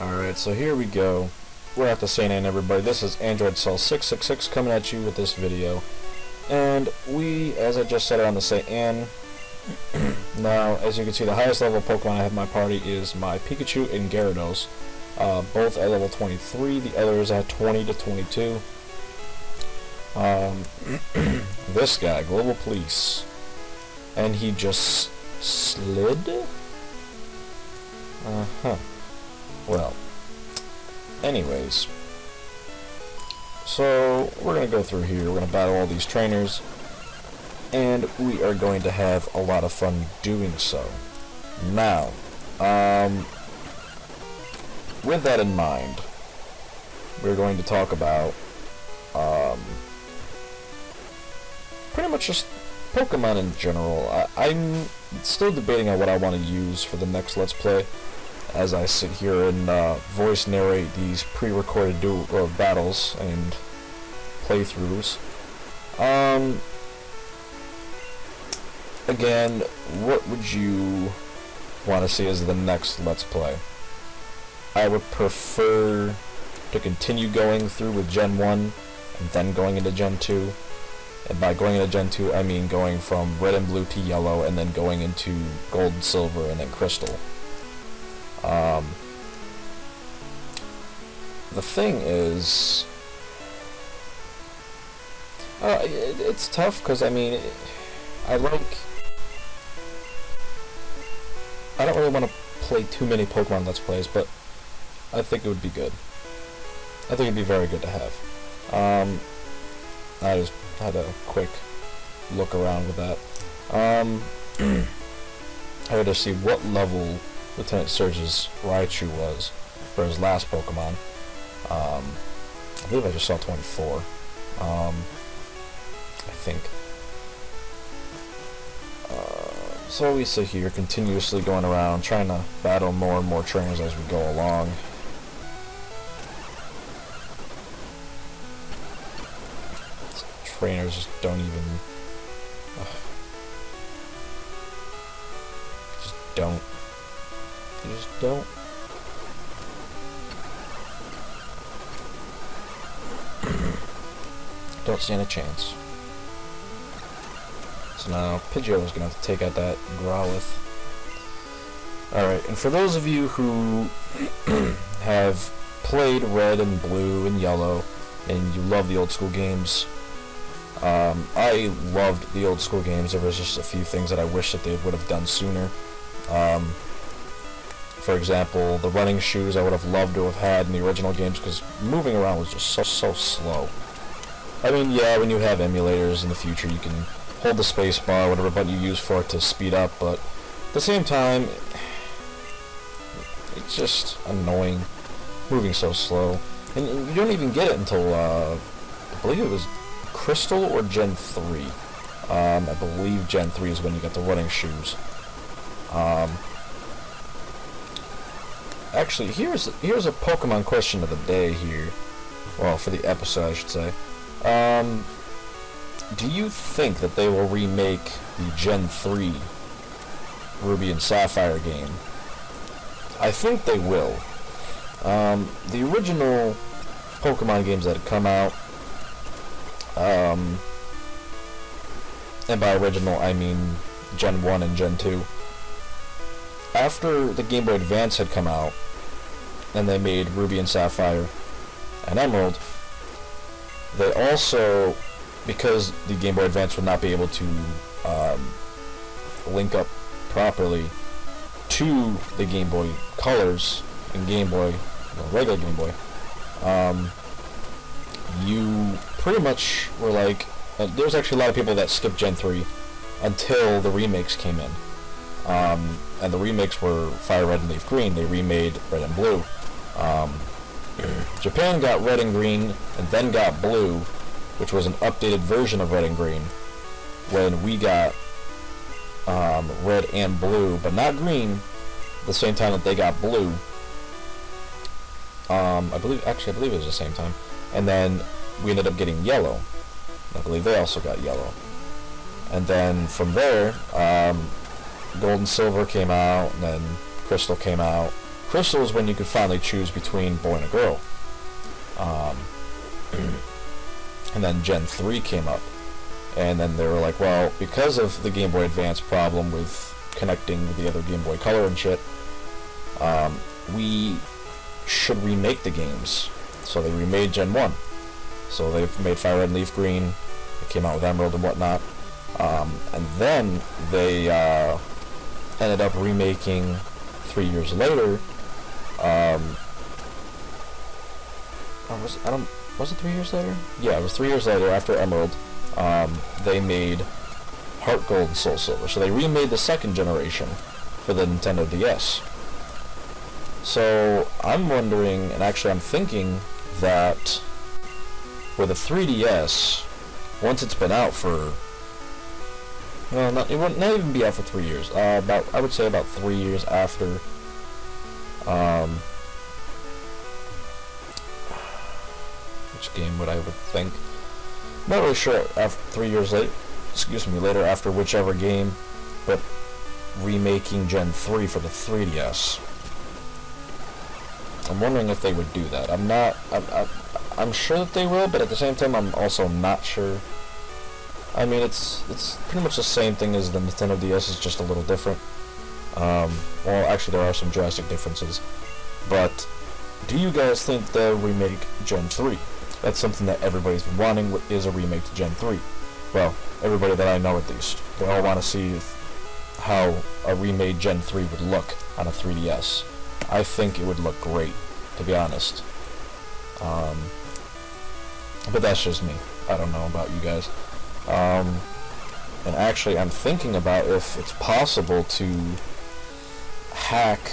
Alright, so here we go. We're at the St. Anne, everybody. This is Android Cell 666 coming at you with this video. And we, as I just said, are on the St. Anne. Now, as you can see, the highest level Pokemon I have in my party is my Pikachu and Gyarados. Both at level 23, the others at 20 to 22. This guy, Global Police. And he just slid? Uh-huh. Well, anyways, so we're going to go through here, we're going to battle all these trainers, and we are going to have a lot of fun doing so. Now, with that in mind, we're going to talk about, pretty much just Pokemon in general. I'm still debating on what I want to use for the next Let's Play, as I sit here and voice narrate these pre-recorded battles and playthroughs. Again, what would you want to see as the next Let's Play? I would prefer to continue going through with Gen 1 and then going into Gen 2. And by going into Gen 2, I mean going from Red and Blue to Yellow and then going into Gold and Silver and then Crystal. The thing is, it's tough because, I mean, I don't really want to play too many Pokemon Let's Plays, but I think it would be good. I think it'd be very good to have. I just had a quick look around with that. I had to see what level Lieutenant Surge's Raichu was for his last Pokemon. I believe I just saw 24. I think. So we sit here continuously going around trying to battle more and more trainers as we go along. Trainers just don't even... just don't. They just don't. Don't stand a chance. So now Pidgeot is going to have to take out that Growlithe. Alright, and for those of you who have played Red and Blue and Yellow, and you love the old school games, I loved the old school games. There was just a few things that I wish that they would have done sooner. For example, the running shoes I would have loved to have had in the original games, because moving around was just so slow. I mean, yeah, when you have emulators in the future, you can hold the space bar, whatever button you use for it to speed up, but at the same time, it's just annoying, moving so slow. And you don't even get it until, I believe it was Crystal or Gen 3. I believe Gen 3 is when you get the running shoes. Actually, here's a Pokemon question of the day here. Well, for the episode, I should say. Do you think that they will remake the Gen 3 Ruby and Sapphire game? I think they will. The original Pokemon games that had come out, and by original I mean Gen 1 and Gen 2, after the Game Boy Advance had come out, and they made Ruby and Sapphire and Emerald, they also, because the Game Boy Advance would not be able to link up properly to the Game Boy Colors and Game Boy, regular Game Boy, you pretty much were like, there was actually a lot of people that skipped Gen 3 until the remakes came in. And the remakes were Fire Red and Leaf Green. They remade Red and Blue. Japan got Red and Green and then got Blue, which was an updated version of Red and Green, when we got Red and Blue, but not Green, the same time that they got Blue. I believe it was the same time. And then we ended up getting Yellow. I believe they also got Yellow. And then from there, Gold and Silver came out, and then Crystal came out, Crystal is when you could finally choose between boy and a girl. And then Gen 3 came up. And then they were like, well, because of the Game Boy Advance problem with connecting with the other Game Boy Color and shit, we should remake the games. So they remade Gen 1. So they've made Fire Red and Leaf Green. It came out with Emerald and whatnot. And then they ended up remaking 3 years later. Was it 3 years later? Yeah, it was 3 years later after Emerald. They made Heart Gold and Soul Silver. So they remade the second generation for the Nintendo DS. So I'm wondering, and actually I'm thinking that with a 3DS, once it's been out for, well, it wouldn't even be out for 3 years. I would say about 3 years after. Which game would I think? Not really sure. After 3 years later after whichever game, but remaking Gen 3 for the 3DS. I'm wondering if they would do that. I'm sure that they will, but at the same time, I'm also not sure. I mean, it's pretty much the same thing as the Nintendo DS, is just a little different. Well, actually, there are some drastic differences. But do you guys think they'll remake Gen 3? That's something that everybody's been wanting, is a remake to Gen 3. Well, everybody that I know at least. They all want to see how a remade Gen 3 would look on a 3DS. I think it would look great, to be honest. But that's just me. I don't know about you guys. And actually, I'm thinking about if it's possible to hack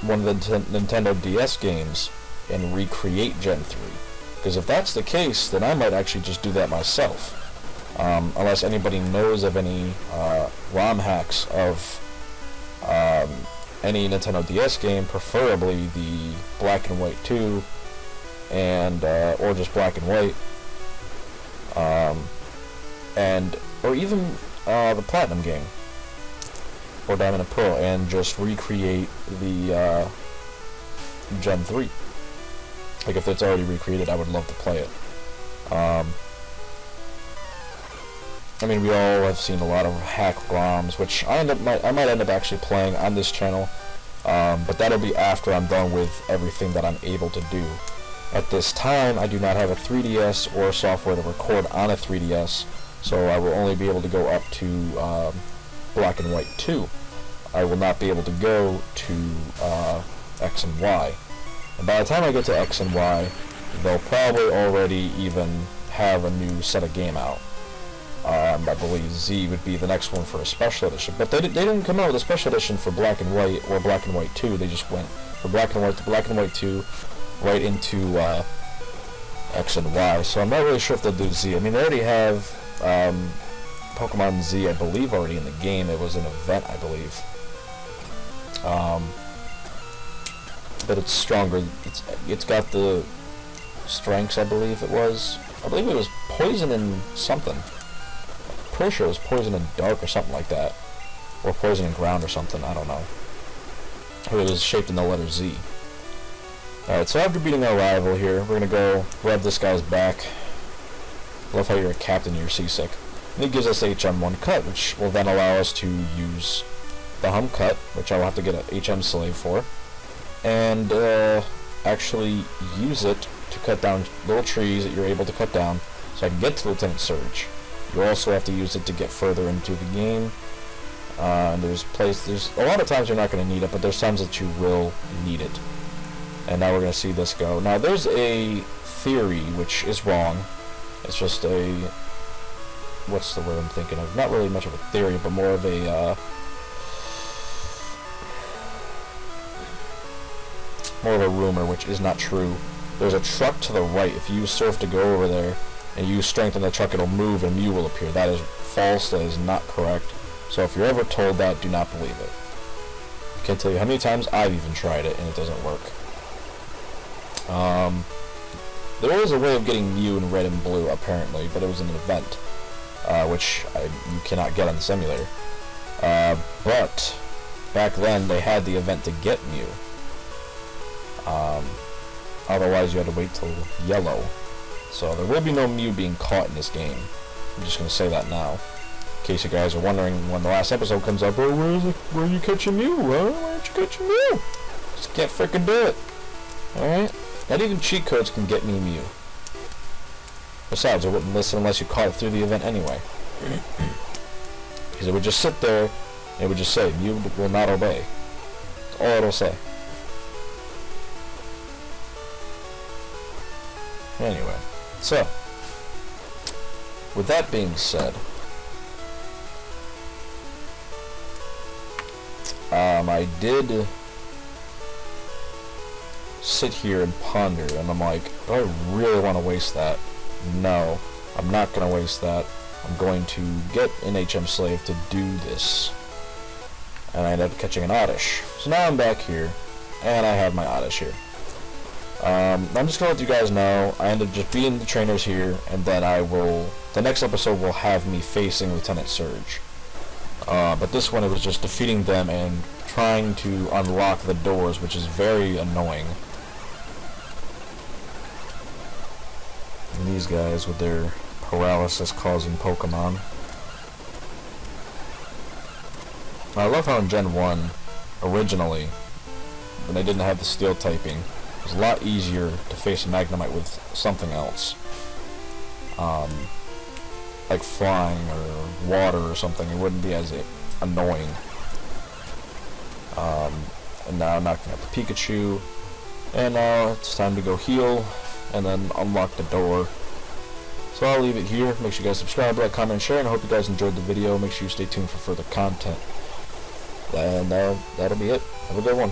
one of the Nintendo DS games and recreate Gen 3. Because if that's the case, then I might actually just do that myself. Unless anybody knows of any ROM hacks of any Nintendo DS game, preferably the Black and White 2, and or just Black and White, or even the Platinum game, or Diamond and Pearl, and just recreate the Gen 3. Like, if it's already recreated, I would love to play it. I mean, we all have seen a lot of hack ROMs, which I might end up actually playing on this channel, but that'll be after I'm done with everything that I'm able to do. At this time, I do not have a 3DS or software to record on a 3DS, so I will only be able to go up to Black and White 2. I will not be able to go to X and Y. And by the time I get to X and Y, they'll probably already even have a new set of game out. I believe Z would be the next one for a special edition. But they didn't come out with a special edition for Black and White or Black and White 2. They just went from Black and White to Black and White 2 right into X and Y. So I'm not really sure if they'll do Z. I mean, they already have Pokemon Z, I believe, already in the game. It was an event, I believe. But it's stronger. It's got the strengths, I believe it was. I believe it was poison and something. Pretty sure it was poison and dark or something like that, or poison and ground or something. I don't know. It was shaped in the letter Z. Alright, so after beating our rival here, we're gonna go rub this guy's back. Love how you're a captain, you're seasick. And he gives us HM1 cut, which will then allow us to use the hum cut, which I will have to get an HM slave for, and actually use it to cut down little trees that you're able to cut down, so I can get to Lieutenant Surge. You also have to use it to get further into the game. And there's a lot of times you're not going to need it, but there's times that you will need it. And now we're going to see this go. Now there's a theory which is wrong. It's just a, what's the word I'm thinking of? Not really much of a theory, but more of a rumor, which is not true. There's a truck to the right. If you use Surf to go over there and use Strength on the truck, it'll move and Mew will appear. That is false. That is not correct. So if you're ever told that, do not believe it. I can't tell you how many times I've even tried it and it doesn't work. There is a way of getting Mew in red and blue, apparently, but it was an event, which you cannot get on the simulator. But back then they had the event to get Mew. Otherwise you had to wait till yellow. So there will be no Mew being caught in this game. I'm just gonna say that now. In case you guys are wondering when the last episode comes up, oh, where are you catching Mew? Why aren't you catching Mew? Just can't frickin' do it. Alright? Not even cheat codes can get me Mew. Besides, it wouldn't listen unless you caught it through the event anyway. Because it would just sit there, and it would just say, Mew will not obey. That's all it'll say. Anyway, so, with that being said, I did sit here and ponder, and I'm like, do I really want to waste that? No, I'm not going to waste that. I'm going to get an HM Slave to do this. And I ended up catching an Oddish. So now I'm back here, and I have my Oddish here. I'm just going to let you guys know, I ended up just beating the trainers here, and then the next episode will have me facing Lieutenant Surge. But this one, it was just defeating them and trying to unlock the doors, which is very annoying. And these guys with their paralysis-causing Pokemon. I love how in Gen 1, originally, when they didn't have the Steel typing, it was a lot easier to face a Magnemite with something else. Like flying or water or something, it wouldn't be as annoying. And now I'm knocking out the Pikachu, and now it's time to go heal, and then unlock the door. So I'll leave it here. Make sure you guys subscribe, like, comment, and share, and I hope you guys enjoyed the video. Make sure you stay tuned for further content. And that'll be it. Have a good one.